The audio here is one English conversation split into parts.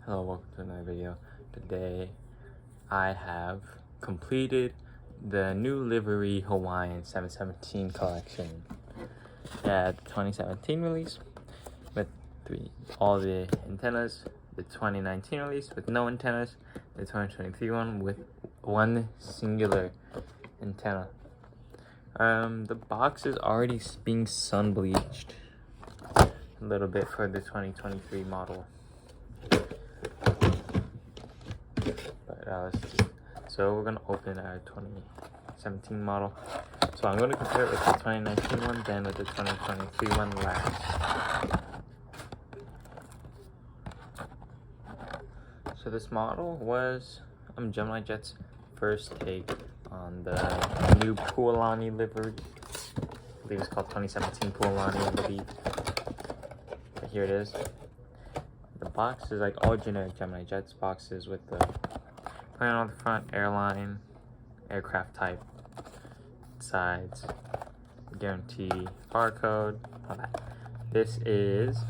Hello, welcome to another video. Today I have completed the new livery Hawaiian 717 collection. Yeah, the 2017 release with all the antennas, the 2019 release with no antennas, the 2023 one with one singular antenna. The box is already being sun bleached a little bit for the 2023 model. So we're gonna open our 2017 model. So I'm gonna compare it with the 2019 one, then with the 2023 one last. So this model was Gemini Jet's first take on the new Pualani livery. I believe it's called 2017 Pualani, I believe. But here it is. The box is like all generic Gemini Jets boxes with the print on the front, airline, aircraft type, sides, guarantee, barcode, all that. This is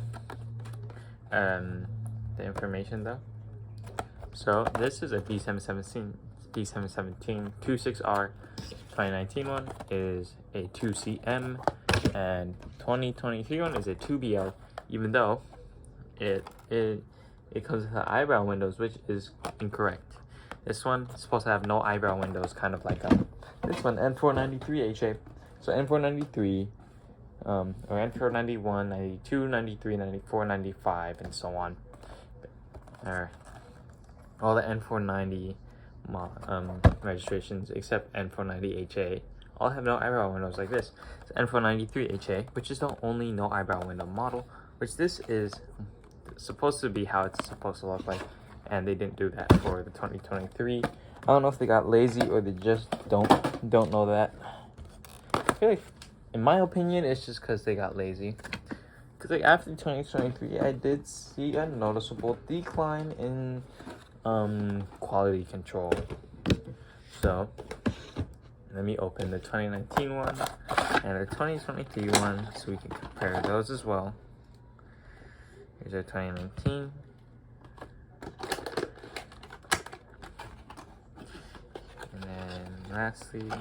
the information though. So this is a B717 26R. 2019 one is a 2CM, and 2023 one is a 2BL. Even though it comes with the eyebrow windows, which is incorrect. This one is supposed to have no eyebrow windows, kind of like this one, N488HA. So N493, or N491, 92, 93, 94, 95, and so on. All the N490 registrations except N490HA all have no eyebrow windows like this. It's N493HA, which is the only no eyebrow window model, which this is supposed to be how it's supposed to look like, and they didn't do that for the 2023. I don't know if they got lazy or they just don't know that. I feel like, in my opinion, it's just because they got lazy. Because like after 2023, I did see a noticeable decline in quality control. So let me open the 2019 one and the 2023 one so we can compare those as well. Here's our 2019. And then lastly,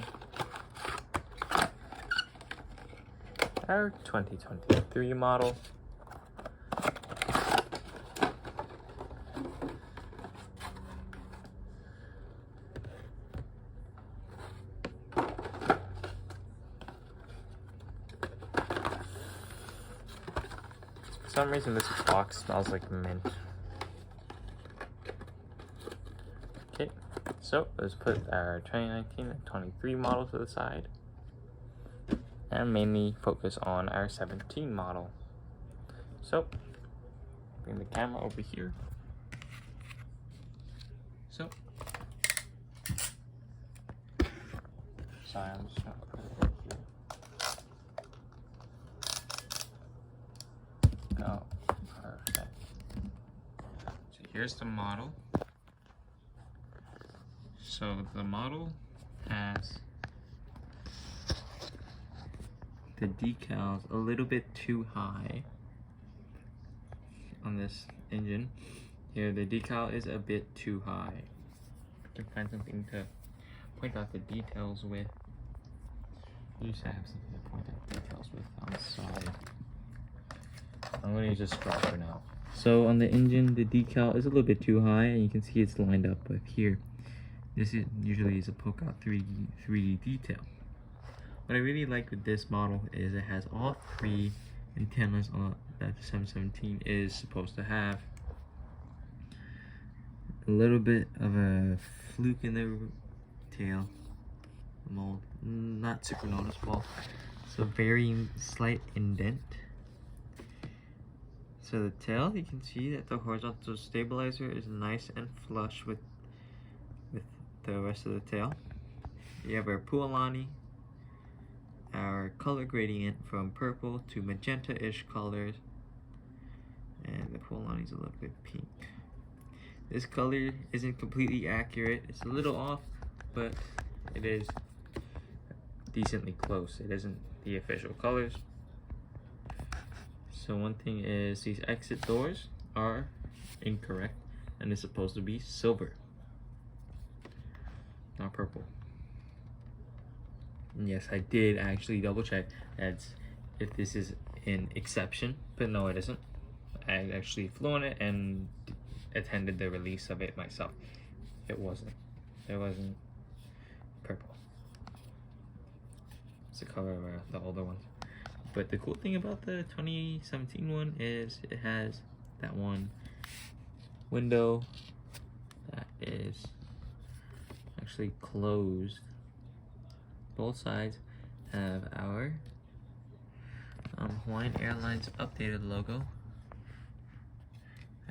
our 2023 model. For some reason this box smells like mint. Okay, so let's put our 2019 and 23 model to the side and mainly focus on our 17 model. So bring the camera over here. So sorry, I'm just gonna put it right here. Oh, perfect. So here's the model. So the model has the decals a little bit too high on this engine. Here the decal is a bit too high. I can find something to point out the details with. I used to have something to point out details with on the side. I'm going to use a straw for now. So on the engine, the decal is a little bit too high, and you can see it's lined up with here. This usually is a poke out 3D detail. What I really like with this model is it has all three antennas on that the 717 is supposed to have. A little bit of a fluke in the tail mold, not super noticeable. It's a very slight indent. So the tail, you can see that the horizontal stabilizer is nice and flush with the rest of the tail. You have our Pualani, our color gradient from purple to magenta-ish colors, and the Pualani's a little bit pink. This color isn't completely accurate. It's a little off, but it is decently close. It isn't the official colors. So one thing is these exit doors are incorrect. and it's supposed to be silver, not purple. And yes, I did actually double check if this is an exception, but no, it isn't. I actually flew on it and attended the release of it myself. It wasn't purple. It's the color of the older ones. But the cool thing about the 2017 one is it has that one window that is actually closed. Both sides have our Hawaiian Airlines updated logo.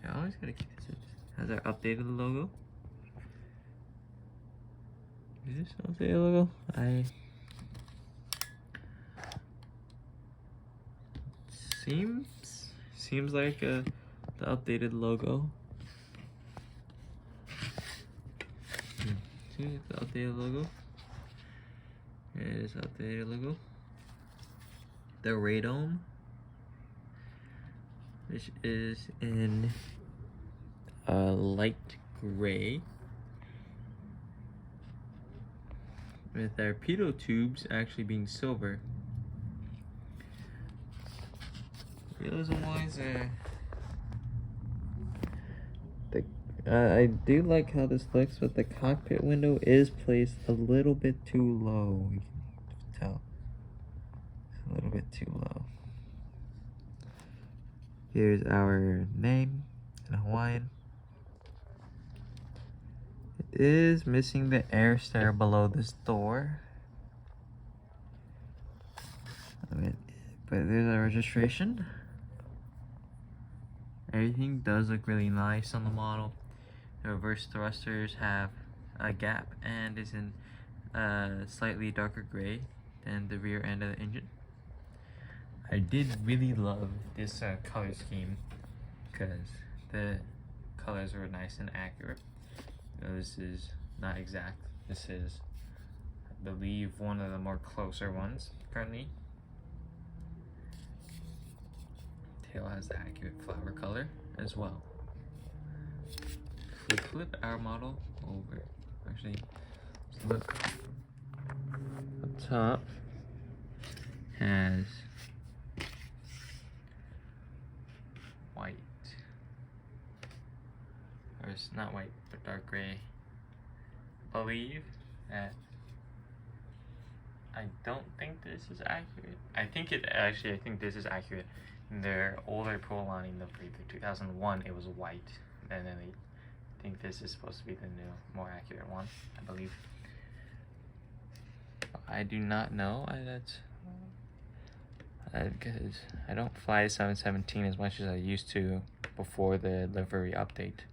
I always gotta keep this. Has our updated logo. Is this updated logo? Seems like the updated logo. See the updated logo? Here it is, updated logo. The radome, which is in light gray, with our pitot tubes actually being silver. Realism-wise, I do like how this looks, but the cockpit window is placed a little bit too low. You can tell. It's a little bit too low. Here's our name in Hawaiian. It is missing the air stair below this door. But there's our registration. Everything does look really nice on the model. The reverse thrusters have a gap and is in slightly darker gray than the rear end of the engine. I did really love this color scheme because the colors were nice and accurate. This is not exact. This is, I believe, one of the more closer ones currently. Tail has the accurate flower color as well. If we flip our model over, actually, let's look up top, has white, or it's not white, but dark gray. I believe that, I don't think this is accurate. I think this is accurate. In their older Pro line, the 2001, it was white, and then I think this is supposed to be the new, more accurate one, I believe. I do not know. Because I don't fly 717 as much as I used to before the livery update.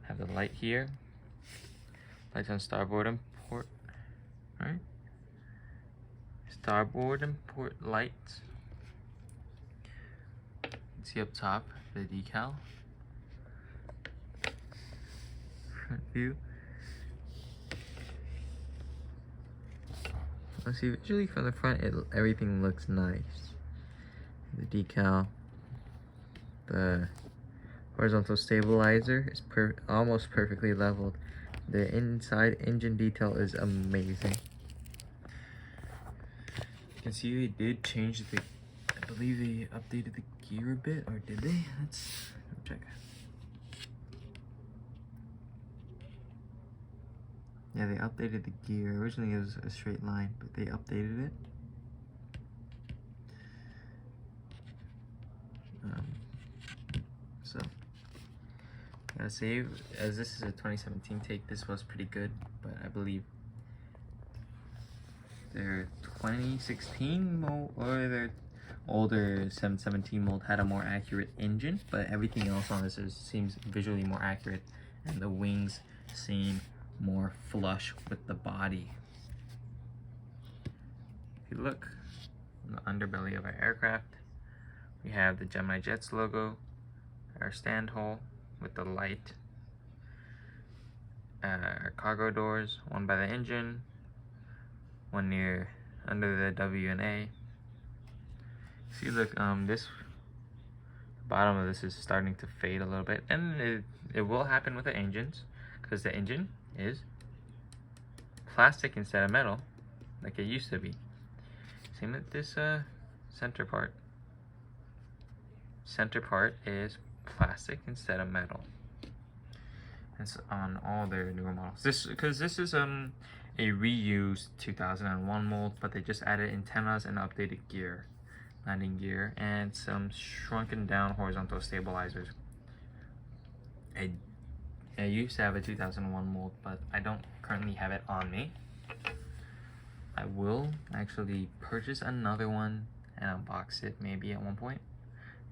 I have the light here. Lights on starboard and port. Right? Starboard and port lights. See up top the decal. Front view. Let's see, visually from the front, everything looks nice. The decal, the horizontal stabilizer is almost perfectly leveled. The inside engine detail is amazing. You can see they did change the, I believe they updated the gear a bit, or did they? Let's check. Yeah, they updated the gear. Originally it was a straight line, but they updated it. So, gotta say, as this is a 2017 take, this was pretty good, but I believe their 2016 mold, or their older 717 mold had a more accurate engine, but everything else on this seems visually more accurate, and the wings seem more flush with the body. If you look in the underbelly of our aircraft, we have the Gemini Jets logo, our stand hole with the light, our cargo doors, one by the engine, one near under the W and A. See, look, this bottom of this is starting to fade a little bit, and it will happen with the engines, because the engine is plastic instead of metal, like it used to be. Same with this center part. Center part is plastic instead of metal. It's on all their newer models. Because this is a reused 2001 mold, but they just added antennas and updated gear, landing gear, and some shrunken down horizontal stabilizers. I used to have a 2001 mold, but I don't currently have it on me. I will actually purchase another one and unbox it maybe at one point.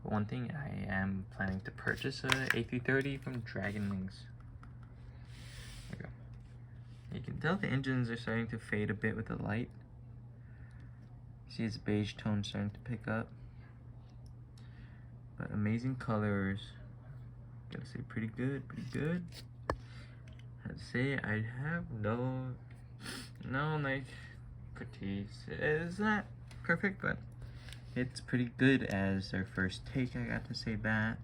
But one thing, I am planning to purchase a A330 from Dragon Wings. There we go. You can tell the engines are starting to fade a bit with the light. See its beige tone starting to pick up. But amazing colors. Gotta say pretty good, pretty good. I'd say I have no like critiques. It's not perfect, but it's pretty good as their first take, I got to say that.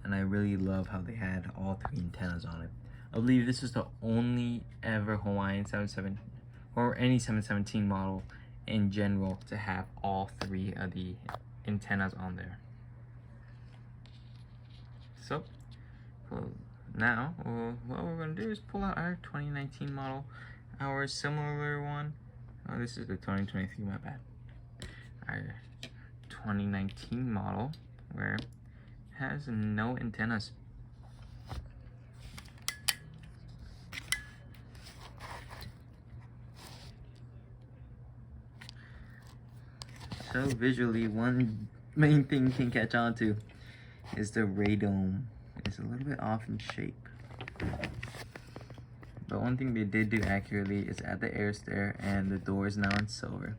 And I really love how they had all three antennas on it. I believe this is the only ever Hawaiian 77 or any 717 model in general to have all three of the antennas on there. So now what we're going to do is pull out our 2019 model, our similar one. Oh, this is the 2023, my bad. Our 2019 model, where it has no antennas. So visually, one main thing you can catch on to is the radome. It's a little bit off in shape. But one thing they did do accurately is add the air stair, and the door is now in silver.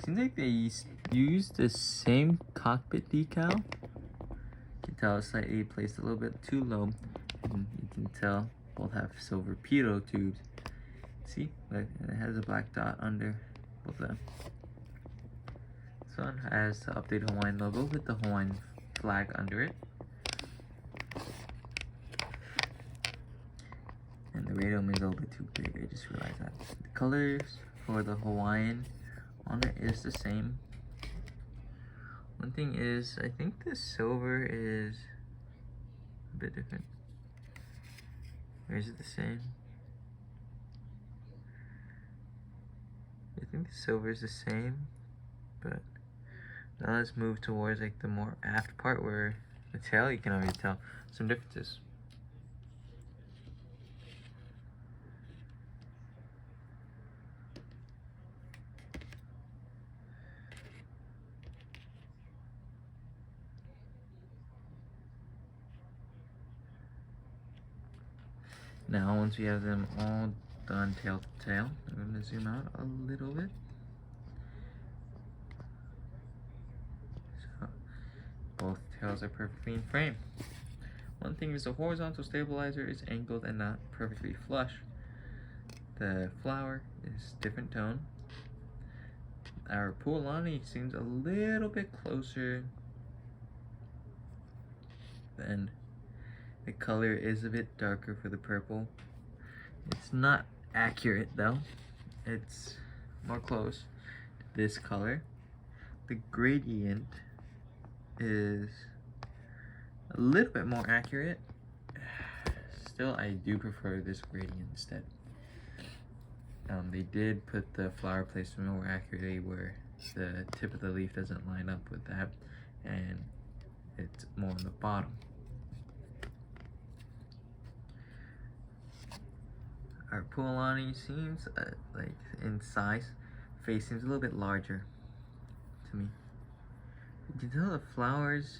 Seems like they used the same cockpit decal. You can tell it's slightly placed a little bit too low. And you can tell both have silver pitot tubes. See, look, it has a black dot under both of them. This one has the updated Hawaiian logo with the Hawaiian flag under it. And the radome is a little bit too big, I just realized that. The colors for the Hawaiian on it is the same. One thing is, I think the silver is a bit different. Or is it the same? I think the silver is the same, but now let's move towards like the more aft part where the tail, you can already tell some differences. Now, once we have them all done tail to tail, I'm going to zoom out a little bit. So, both tails are perfectly in frame. One thing is the horizontal stabilizer is angled and not perfectly flush. The flower is different tone. Our Pualani seems a little bit closer, and the color is a bit darker for the purple. It's not accurate though. It's more close to this color. The gradient is a little bit more accurate. Still, I do prefer this gradient instead. They did put the flower placement more accurately where the tip of the leaf doesn't line up with that, and it's more on the bottom. Our Pualani seems like in size, face seems a little bit larger to me. You can tell the flowers.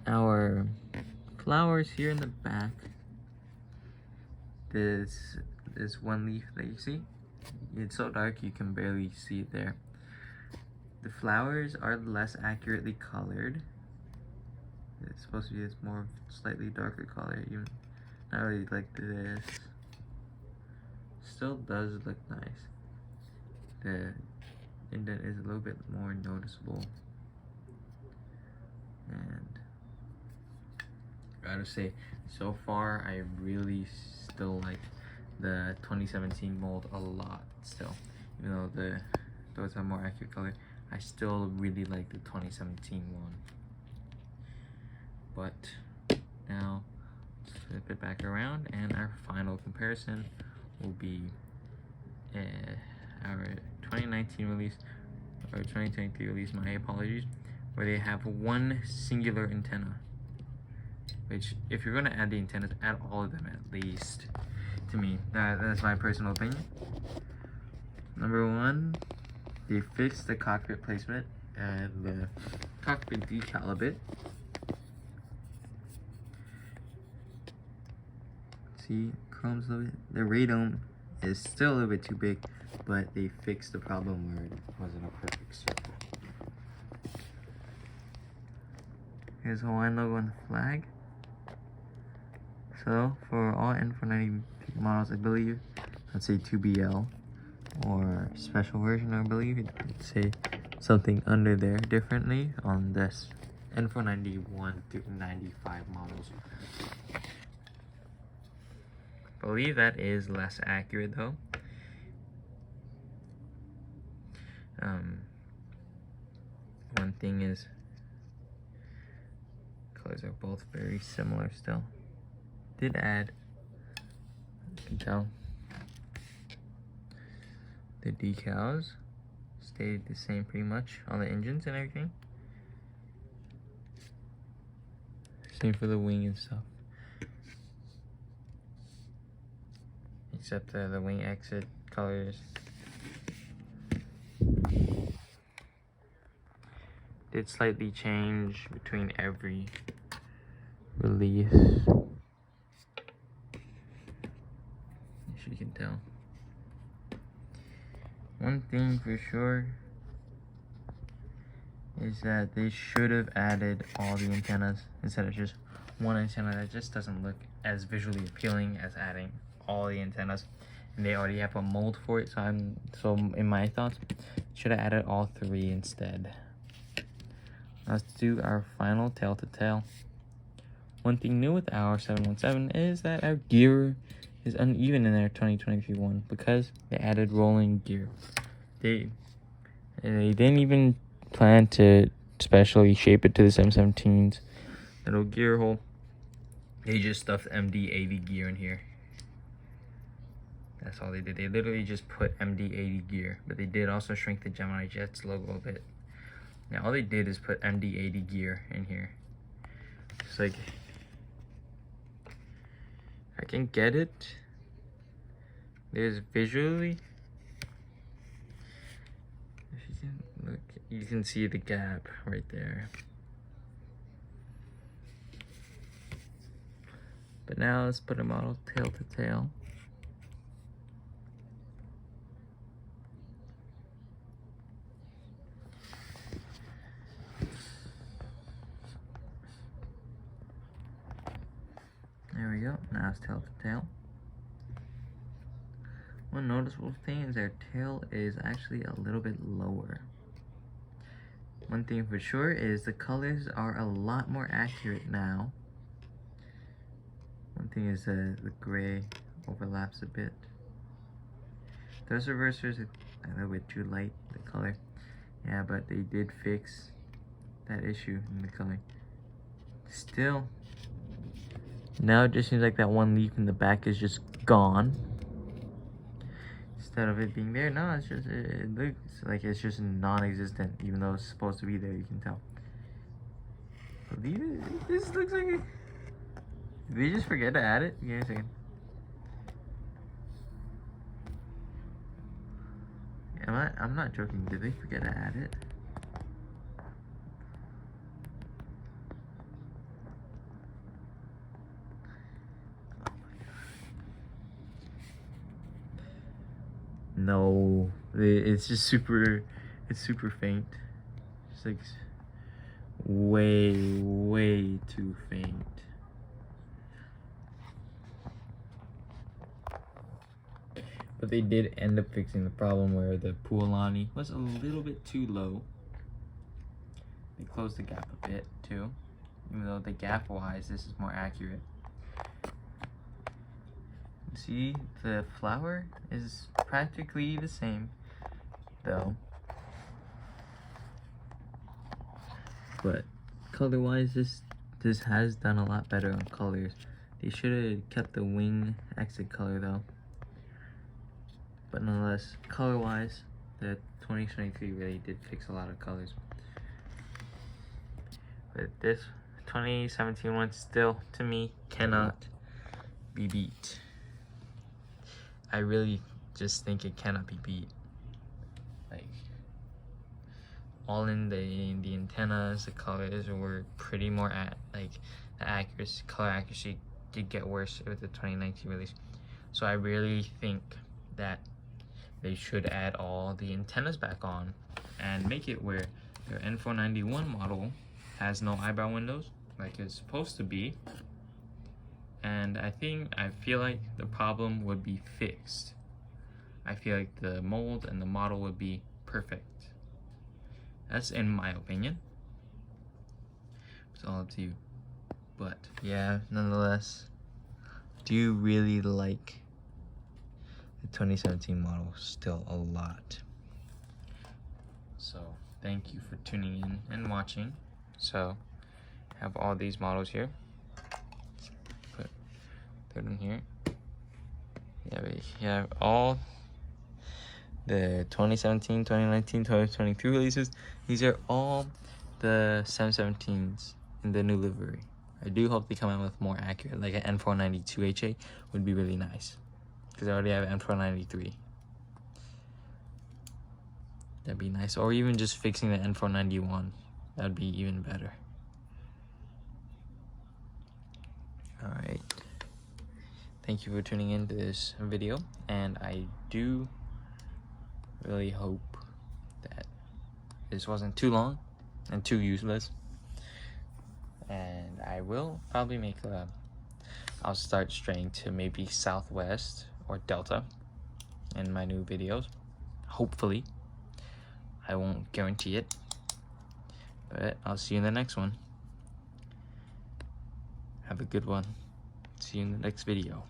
Our flowers here in the back. This one leaf that you see. It's so dark you can barely see it there. The flowers are less accurately colored. It's supposed to be this more slightly darker color, even not really like this. still does look nice. The indent is a little bit more noticeable, and I gotta say, so far I really still like the 2017 mold a lot still. Even though those have more accurate color, I still really like the 2017 one. But now flip it back around, and our final comparison will be our 2019 release, or 2023 release, my apologies, where they have one singular antenna. Which, if you're gonna add the antennas, add all of them at least. To me, that's my personal opinion. Number one, they fixed the cockpit placement and the cockpit decal a bit. See, chrome's a little bit. The radome is still a little bit too big, but they fixed the problem where it wasn't a perfect circle. Here's Hawaiian logo on the flag. So for all N488 models, I believe, let's say 2BL or special version, I believe it'd say something under there differently on this N491 through 95 models. I believe that is less accurate though. One thing is, colors are both very similar still. Did add, you can tell, the decals stayed the same pretty much on the engines and everything. Same for the wing and stuff. Except the wing exit colors did slightly change between every release, as you can tell. One thing for sure is that they should have added all the antennas instead of just one antenna. That just doesn't look as visually appealing as adding all the antennas, and they already have a mold for it. So in my thoughts, should have added all three instead. Let's do our final tail to tail. One thing new with our 717 is that our gear is uneven in their 2023 one because they added rolling gear. They didn't even plan to specially shape it to the 717's little gear hole. They just stuffed MD-80 gear in here. That's all they did. They literally just put MD-80 gear, but they did also shrink the Gemini Jets logo a bit. Now all they did is put MD-80 gear in here. It's like, I can get it. There's visually, if you can look, you can see the gap right there. But now let's put a model tail to tail. There we go, now it's tail to tail. One noticeable thing is their tail is actually a little bit lower. One thing for sure is the colors are a lot more accurate now. One thing is the gray overlaps a bit. Those reversers are a little bit too light, the color. Yeah, but they did fix that issue in the color. Still, now it just seems like that one leaf in the back is just gone. Instead of it being there, no, it's just, it looks like it's just non-existent, even though it's supposed to be there, you can tell. But this looks like it. Did they just forget to add it? Give me a second. I'm not joking. Did they forget to add it? No, it's just super, it's super faint. It's like way too faint. But they did end up fixing the problem where the Puolani was a little bit too low. They closed the gap a bit too, even though the gap wise this is more accurate. See, the flower is practically the same though, but color wise this has done a lot better on colors. They should have kept the wing exit color though, but nonetheless, color wise the 2023 really did fix a lot of colors. But this 2017 one still, to me, cannot be beat. I really just think it cannot be beat. Like, all in the antennas, the colors were pretty more like the accuracy, color accuracy did get worse with the 2019 release. So I really think that they should add all the antennas back on and make it where their N491 model has no eyebrow windows like it's supposed to be, and I feel like the problem would be fixed. I feel like the mold and the model would be perfect. That's in my opinion. It's all up to you. But yeah, nonetheless, do you really like the 2017 model still a lot? So thank you for tuning in and watching. So I have all these models here. Put them here. Yeah, we have all the 2017, 2019, 2023 releases. These are all the 717s in the new livery. I do hope they come out with more accurate, like an N492HA would be really nice, because I already have N493. That'd be nice. Or even just fixing the N491. That'd be even better. Alright. Thank you for tuning into this video, and I do really hope that this wasn't too long and too useless. And I will probably I'll start straying to maybe Southwest or Delta in my new videos. Hopefully. I won't guarantee it, but I'll see you in the next one. Have a good one. See you in the next video.